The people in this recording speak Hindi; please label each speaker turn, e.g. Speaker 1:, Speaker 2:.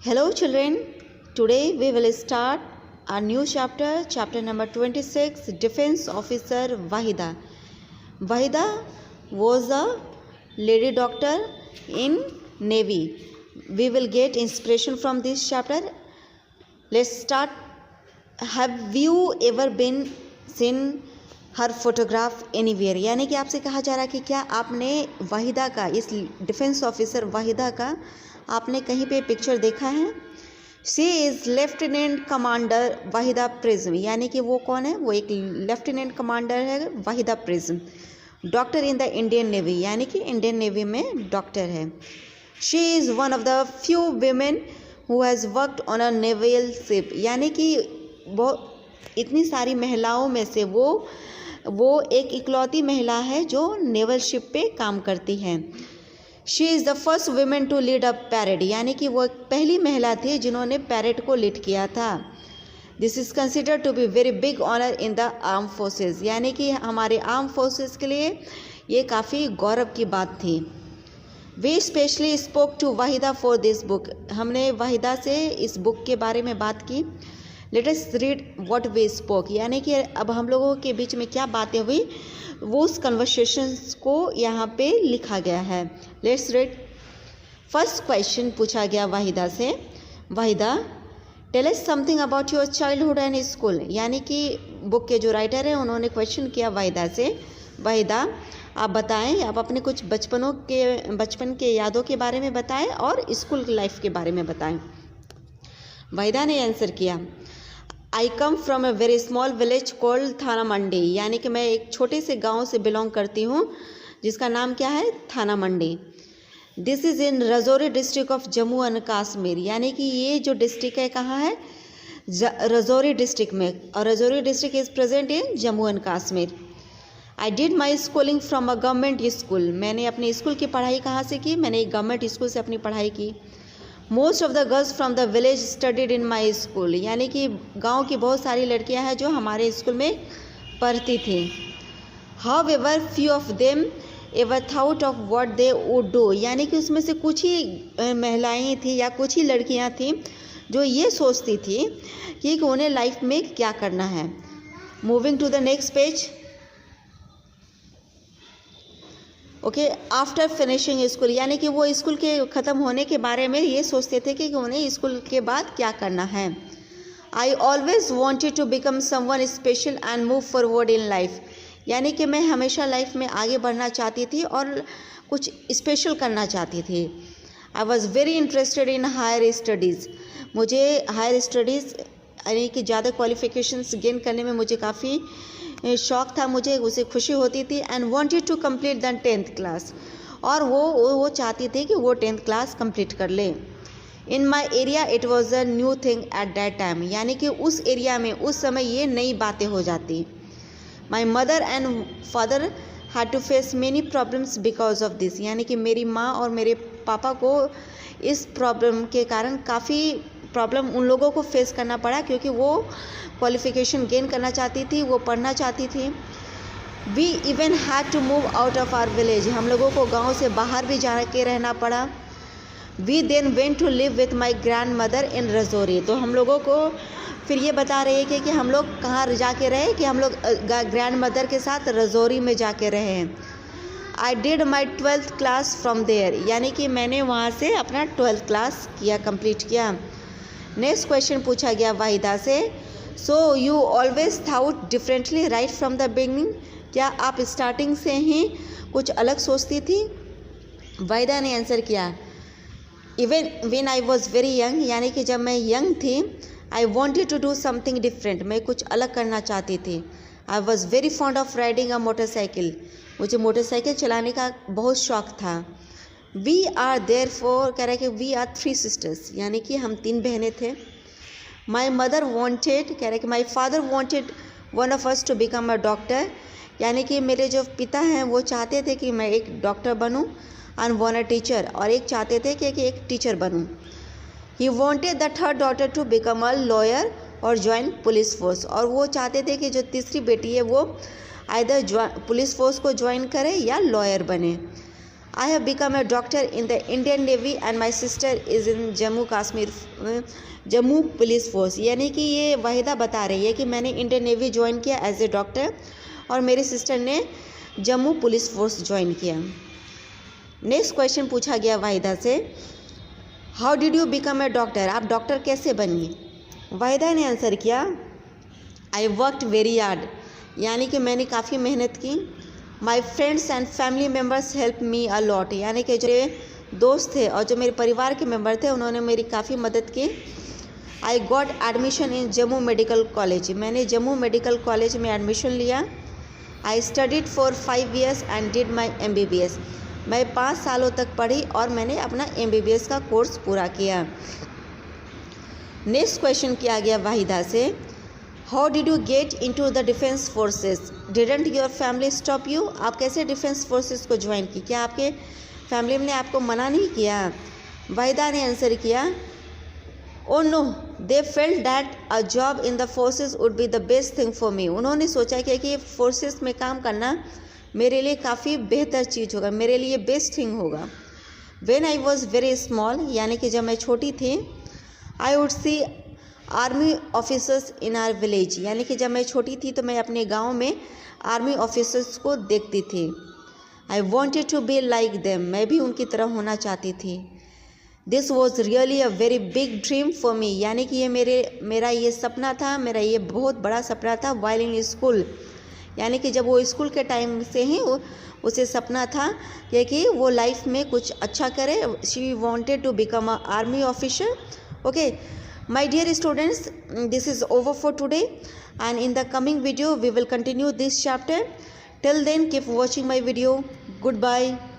Speaker 1: Hello children, today we will start a new chapter, chapter number 26, Defense Officer Wahida. Wahida was a lady doctor in Navy. We will get inspiration from this chapter. Let's start. Have you ever been seen her photograph anywhere? यानी कि आपसे कहा जा रहा है कि क्या आपने वाहिदा का, इस डिफेंस ऑफिसर वाहिदा का आपने कहीं पे पिक्चर देखा है? She is lieutenant commander Waheeda prism, यानी कि वो कौन है? वो एक लेफ्टिनेंट कमांडर है Waheeda prism, doctor in the Indian navy, यानी कि इंडियन नेवी में डॉक्टर है। She is one of the few women who has worked on a naval ship, यानी कि वो इतनी सारी महिलाओं में से वो एक इकलौती महिला है जो नेवल शिप पे काम करती है। She is the first women to lead a parade, यानी कि वो पहली महिला थी जिन्होंने पैरेड को लीड किया था। This is consider to be very big honour in the arm forces, यानी कि हमारे आर्म फोर्सेस के लिए ये काफ़ी गौरव की बात थी। We specially spoke to Waheeda for this book, हमने वाहिदा से इस बुक के बारे में बात की। Let us read what we spoke, यानी कि अब हम लोगों के बीच में क्या बातें हुई वो उस कन्वर्सेशंस को यहाँ पे लिखा गया है। Let's read. फर्स्ट क्वेश्चन पूछा गया वाहिदा से, Waheeda tell us something about your childhood and school, यानी कि बुक के जो राइटर हैं उन्होंने क्वेश्चन किया वाहिदा से, वाहिदा आप बताएं, आप अपने कुछ बचपन के यादों के बारे में बताएं और स्कूल लाइफ के बारे में बताएं। वाहिदा ने आंसर किया, I come from a very small village called Thana Mandi, यानी कि मैं एक छोटे से गांव से बिलोंग करती हूँ जिसका नाम क्या है? Thana Mandi. This is in Rajouri district of Jammu and Kashmir, यानी कि ये जो डिस्ट्रिक्ट है कहाँ है? रजौरी डिस्ट्रिक्ट में, और Rajouri district is present in Jammu and Kashmir. I did my schooling from a government school, मैंने अपनी स्कूल की पढ़ाई कहाँ से की? मैंने एक गवर्नमेंट स्कूल से अपनी पढ़ाई की। Most of the girls from the village studied in my school, यानी कि गांव की बहुत सारी लड़कियां हैं जो हमारे स्कूल में पढ़ती थी। How ever few of them ever thought of what they would do, यानी कि उसमें से कुछ ही महिलाएं थी या कुछ ही लड़कियां थी जो ये सोचती थी कि उन्हें लाइफ में क्या करना है। Moving to the next page. Okay, after finishing school, यानी कि वो स्कूल के ख़त्म होने के बारे में ये सोचते थे कि उन्हें स्कूल के बाद क्या करना है। I always wanted to become someone special and move forward in life, यानी कि मैं हमेशा लाइफ में आगे बढ़ना चाहती थी और कुछ स्पेशल करना चाहती थी। I was very interested in higher studies, मुझे हायर स्टडीज़ यानी कि ज़्यादा क्वालिफिकेशंस गेन करने में मुझे काफ़ी शौक़ था, मुझे उसे खुशी होती थी। And wanted to complete the 10th class, और वो चाहती थी कि वो 10th क्लास कंप्लीट कर ले। In my area it was a new thing at that time, यानी कि उस एरिया में उस समय ये नई बातें हो जाती। My mother and father had to face many problems because of this, यानी कि मेरी माँ और मेरे पापा को इस प्रॉब्लम के कारण काफ़ी प्रॉब्लम उन लोगों को फेस करना पड़ा, क्योंकि वो क्वालिफिकेशन गेन करना चाहती थी, वो पढ़ना चाहती थी। We even had to move out of our village, हम लोगों को गांव से बाहर भी जा के रहना पड़ा। We then went to live with my grandmother in Rajouri, तो हम लोगों को फिर ये बता रहे हैं कि हम लोग कहाँ जाके रहे, कि हम लोग ग्रैंड मदर के साथ रजौरी में जाके रहे हैं। I did my 12th class from there, यानी कि मैंने वहाँ से अपना 12th क्लास किया, कंप्लीट किया। नेक्स्ट क्वेश्चन पूछा गया वाहिदा से, so you always thought differently right from the beginning, क्या आप स्टार्टिंग से ही कुछ अलग सोचती थी? वाहिदा ने आंसर किया, even when I was very young, यानी कि जब मैं यंग थी, I wanted to do something different, मैं कुछ अलग करना चाहती थी। I was very fond of riding a motorcycle, मुझे मोटरसाइकिल चलाने का बहुत शौक़ था। वी आर देयर फॉर, कह रहे कि वी आर 3 सिस्टर्स, यानी कि हम 3 बहनें थे। माई मदर वॉन्टेड, कह रहे कि my father wanted one of us to become a doctor, यानी कि मेरे जो पिता हैं वो चाहते थे कि मैं एक डॉक्टर बनूं, एंड वन अ टीचर, और एक चाहते थे कि एक टीचर बनूं। He wanted the third daughter to become a lawyer और ज्वाइन पुलिस फोर्स, और वो चाहते थे कि जो तीसरी बेटी है वो आइदर पुलिस फोर्स को ज्वाइन करे या लॉयर बने। I have become a doctor in the Indian Navy and my sister is in Jammu police force. यानी कि ये वाहिदा बता रही है कि मैंने इंडियन नेवी ज्वाइन किया एज ए डॉक्टर और मेरी सिस्टर ने जम्मू पुलिस फोर्स ज्वाइन किया। नेक्स्ट क्वेश्चन पूछा गया वाहिदा से, how did you become a doctor, आप डॉक्टर कैसे बनी। वाहिदा ने आंसर किया, आई वर्कड वेरी हार्ड, यानी कि मैंने काफ़ी मेहनत की। My friends and family members help me a lot, यानी कि जो दोस्त थे और जो मेरे परिवार के मेम्बर थे उन्होंने मेरी काफ़ी मदद की। I got admission in Jammu medical college, मैंने जम्मू मेडिकल कॉलेज में एडमिशन लिया। I studied for 5 years and did my MBBS, मैं 5 सालों तक पढ़ी और मैंने अपना MBBS का कोर्स पूरा किया। नेक्स्ट क्वेश्चन किया गया वाहिदा से, how did you get into the defence forces, didn't your family stop you, आप कैसे डिफेंस फोर्सेस को ज्वाइन की, क्या आपके फैमिली ने आपको मना नहीं किया। वाहिदा ने आंसर किया, oh no, they felt that a job in the forces would be the best thing for me, उन्होंने सोचा कि फोर्सेस में काम करना मेरे लिए काफ़ी बेहतर चीज़ होगा, मेरे लिए बेस्ट थिंग होगा। When I was very small, यानी कि जब मैं छोटी थी, I would see army officers in our village, यानी कि जब मैं छोटी थी तो मैं अपने गांव में आर्मी ऑफिसर्स को देखती थी। I wanted to be like them, मैं भी उनकी तरह होना चाहती थी। This was really a very big dream for me, यानी कि ये मेरा ये सपना था, मेरा ये बहुत बड़ा सपना था। वाइल इन स्कूल, यानी कि जब वो स्कूल के टाइम से ही उसे सपना था कि वो लाइफ में कुछ अच्छा करे। She wanted to become a army officer. Okay my dear students, this is over for today and in the coming video we will continue this chapter. Till then keep watching my video. Goodbye.